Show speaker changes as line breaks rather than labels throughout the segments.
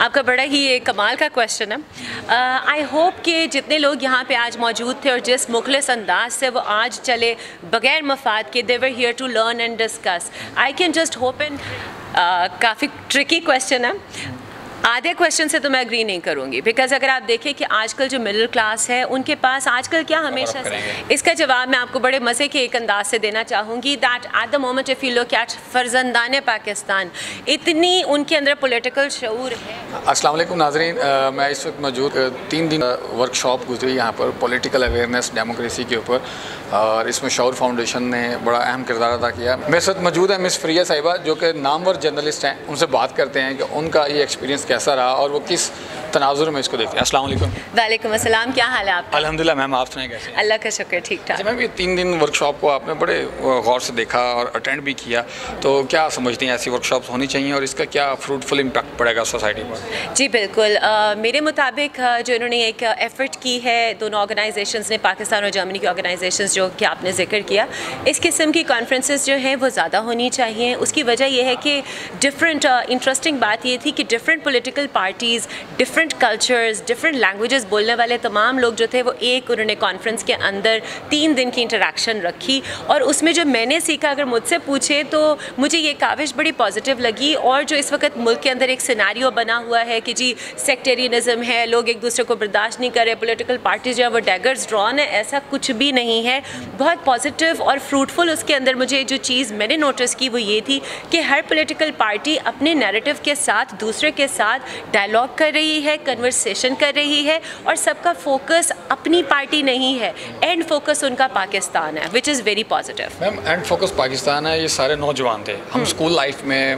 آپ کا بڑا ہی کمال کا کویشچن ہے. آئی ہوپ کہ جتنے لوگ یہاں پہ آج موجود تھے اور جس مخلص انداز سے وہ آج چلے بغیر مفاد کے, they were here to learn and discuss. I can just hope and کافی ٹرکی کویشچن ہے. آدھے کویشچن سے تو میں اگری نہیں کروں گی, بیکاز اگر آپ دیکھیں کہ آج کل جو مڈل کلاس ہے ان کے پاس آج کل کیا ہمیشہ سے اس کا جواب میں آپ کو بڑے مزے کے ایک انداز سے دینا چاہوں گی. That at the moment if you look at فرزندان پاکستان, اتنی ان کے اندر پولیٹیکل شعور ہے.
السلام علیکم ناظرین, میں اس وقت موجود 3 دن ورک شاپ گزری یہاں پر پولیٹیکل اویئرنیس ڈیموکریسی کے اوپر, اور اس میں شعور فاؤنڈیشن نے بڑا اہم کردار ادا کیا. میرے ساتھ موجود ہے مس فریہ صاحبہ جو کہ نامور جرنلسٹ ہیں. ان سے بات کرتے ہیں کہ ان کا یہ ایکسپیرینس کیسا رہا اور وہ کس تناظر میں اس کو دیکھتے ہیں. السلام علیکم.
وعلیکم السلام, کیا حال ہے آپ کا؟
الحمدللہ میم, آپ سنائیں کیسے؟
اللہ کا شکر, ٹھیک ٹھاک.
میم یہ 3 دن ورک شاپ کو آپ نے بڑے غور سے دیکھا اور اٹینڈ بھی کیا, تو کیا سمجھتی ہیں ایسی ورک شاپس ہونی چاہیے اور اس کا کیا فروٹفل امپیکٹ پڑے گا سوسائٹی پر؟
جی بالکل, میرے مطابق جو انہوں نے ایک ایفرٹ کی ہے دونوں آرگنائزیشنز نے, پاکستان اور جرمنی کی آرگنائزیشنز جو کہ آپ نے ذکر کیا, اس قسم کی کانفرنسز جو ہیں وہ زیادہ ہونی چاہیے. اس کی وجہ یہ ہے کہ ڈفرینٹ انٹرسٹنگ بات یہ تھی کہ different political parties, different cultures, different languages بولنے والے تمام لوگ جو تھے وہ ایک انہوں نے کانفرنس کے اندر 3 دن کی انٹریکشن رکھی. اور اس میں جو میں نے سیکھا, اگر مجھ سے پوچھے تو مجھے یہ کاوش بڑی پازیٹیو لگی. اور جو اس وقت ملک کے اندر ایک سیناریو بنا ہوا ہے کہ جی سیکٹیرینزم ہے, لوگ ایک دوسرے کو برداشت نہیں کر رہے, پولیٹیکل پارٹیز جو ہے وہ ڈیگرز ڈرون ہے, ایسا کچھ بھی نہیں ہے. بہت پازیٹیو اور فروٹفل اس کے اندر مجھے جو چیز میں نے نوٹس کی وہ یہ تھی کہ ہر پولیٹیکل پارٹی اپنے نیریٹو کے ساتھ دوسرے کے ساتھ ڈائلاگ کر رہی ہے, کنورسیشن کر رہی ہے, اور سب کا فوکس اپنی پارٹی نہیں ہے, اینڈ فوکس ان کا پاکستان ہے, which is very positive.
Ma'am and focus Pakistan ہے. یہ سارے نوجوان تھے, ہم اسکول لائف میں,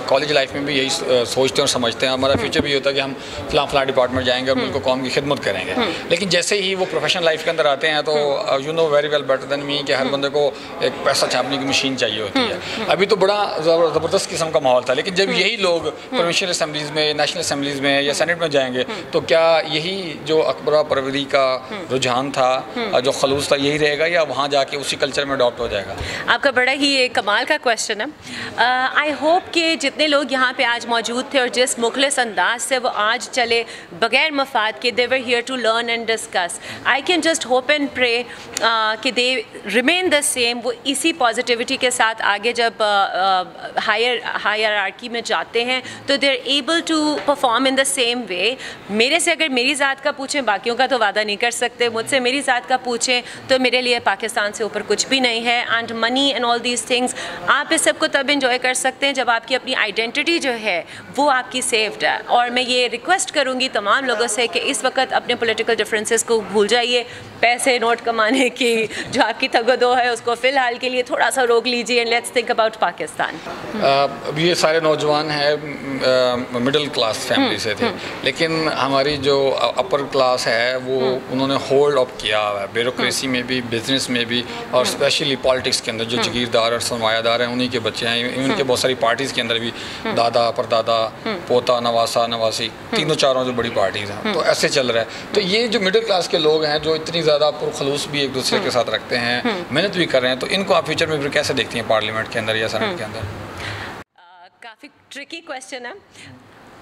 کالج لائف میں بھی یہی سوچتے اور سمجھتے ہیں, ہمارا فیوچر بھی ہوتا ہے کہ ہم فلاں ڈپارٹمنٹ جائیں گے اور ملک کو قوم کی خدمت کریں گے. لیکن جیسے ہی وہ پروفیشنل لائف کے اندر آتے ہیں تو you know very well better than me کہ ہر بندے کو ایک پیسہ چھاپنے کی مشین چاہیے ہوتی ہے. ابھی تو بڑا زبردست قسم کا ماحول تھا, لیکن جب یہی لوگ پروونشل اسمبلیز میں, نیشنل اسمبلیز میں یا سینٹ میں جائیں گے تو کیا یہی جو اکبر پروری کا رجحان تھا, جو خلوص تھا, یہی رہے گا یا وہاں جا کے اسی کلچر میں اڈاپٹ ہو جائے گا؟
آپ کا بڑا ہی کمال کا کویشچن ہے. آئی ہوپ کہ جتنے لوگ یہاں پہ آج موجود تھے اور جس مخلص انداز سے وہ آج چلے بغیر مفاد کے, they were here to learn and discuss. I can just hope and pray کہ they remain the same. وہ اسی پازیٹیوٹی کے ساتھ آگے جب ہائرارکی میں جاتے ہیں تو they're able to perform in the same way. میرے سے اگر میری ذات کا پوچھیں, باقیوں کا تو وعدہ نہیں کر سکتے, مجھ سے میری ذات کا پوچھیں تو میرے لیے پاکستان سے اوپر کچھ بھی نہیں ہے. And money and all these things آپ اس سب کو تب انجوائے کر سکتے ہیں جب آپ کی اپنی آئیڈینٹی جو ہے وہ آپ کی سیفڈ ہے. اور میں یہ ریکویسٹ کروں گی تمام لوگوں سے کہ اس وقت اپنے پولیٹیکل ڈفرینسز کو بھول جائیے, پیسے نوٹ کمانے کی جو آپ کی تگ و دو ہے اس کو فی الحال کے لیے تھوڑا سا روک لیجیے, and let's think about Pakistan.
اب یہ سارے نوجوان ہیں مڈل کلاس فیملی سے تھے, لیکن ہماری جو اپر کلاس ہے وہ انہوں نے ہولڈ اپ کیا ہوا ہے بیوروکریسی میں بھی, بزنس میں بھی, اور اسپیشلی پالیٹکس کے اندر جو جگیردار اور سرمایہ دار ہیں انہی کے بچے ہیں. ان کے بہت ساری پارٹیز کے اندر بھی دادا پردادا پوتا نواسا نواسی, تینوں چاروں جو بڑی پارٹیز ہیں, تو ایسے چل رہا ہے. تو یہ جو مڈل کلاس کے لوگ ہیں جو اتنی زیادہ پرخلوص بھی ایک دوسرے کے ساتھ رکھتے ہیں, محنت بھی کر رہے ہیں, تو ان کو آپ فیوچر میں پھر کیسے دیکھتی ہیں پارلیمنٹ کے اندر یا سینٹ کے اندر؟
کافی ٹرکی کویشچن ہے.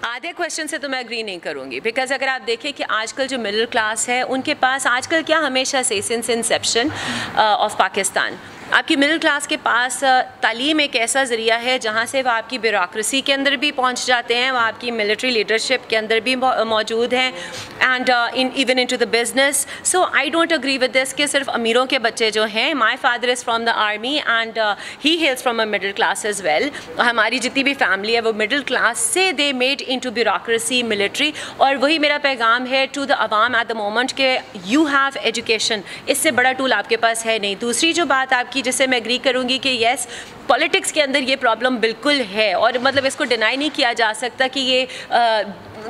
آدھے کویشچن سے تو میں اگری نہیں کروں گی, بیکاز اگر آپ دیکھیں کہ آج کل جو مڈل کلاس ہے ان کے پاس آج کل کیا ہمیشہ سے سنس انسیپشن آف پاکستان آپ کی مڈل کلاس کے پاس تعلیم ایک ایسا ذریعہ ہے جہاں سے وہ آپ کی بیوروکریسی کے اندر بھی پہنچ جاتے ہیں, وہ آپ کی ملٹری لیڈرشپ کے اندر بھی موجود ہیں, and even into the business. So I don't agree with this کہ صرف امیروں کے بچے جو ہیں. My father is from the army and he hails from a middle class as well. ہماری جتنی بھی فیملی ہے وہ مڈل کلاس سے they made into bureaucracy, military. اور وہی میرا پیغام ہے ٹو دا عوام ایٹ دا مومنٹ کہ یو ہیو ایجوکیشن, اس سے بڑا ٹول آپ کے پاس ہے نہیں. دوسری جو بات آپ کی جس سے میں اگری کروں گی کہ یس پولیٹکس کے اندر یہ پرابلم بالکل ہے, اور مطلب اس کو ڈینائی نہیں کیا جا سکتا کہ یہ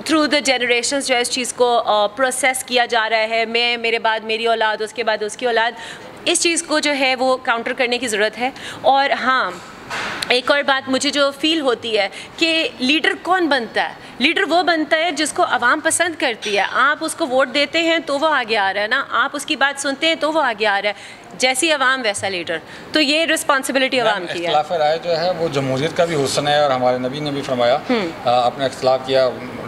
تھرو دا جنریشنز جو ہے اس چیز کو پروسیس کیا جا رہا ہے. میں, میرے بعد میری اولاد, اس کے بعد اس کی اولاد, اس چیز کو جو ہے وہ کاؤنٹر کرنے کی ضرورت ہے. اور ہاں ایک اور بات مجھے جو فیل ہوتی ہے کہ لیڈر کون بنتا ہے, لیڈر وہ بنتا ہے جس کو عوام پسند کرتی ہے. آپ اس کو ووٹ دیتے ہیں تو وہ آگے آ رہا ہے نا, آپ اس کی بات سنتے ہیں تو وہ آگے آ رہا ہے. جیسی عوام ویسا لیڈر, تو یہ رسپانسبلٹی عوام کی ہے.
اختلاف رائے جو ہے وہ جمہوریت کا بھی حسن ہے, اور ہمارے نبی نے بھی فرمایا آپ نے اختلاف کیا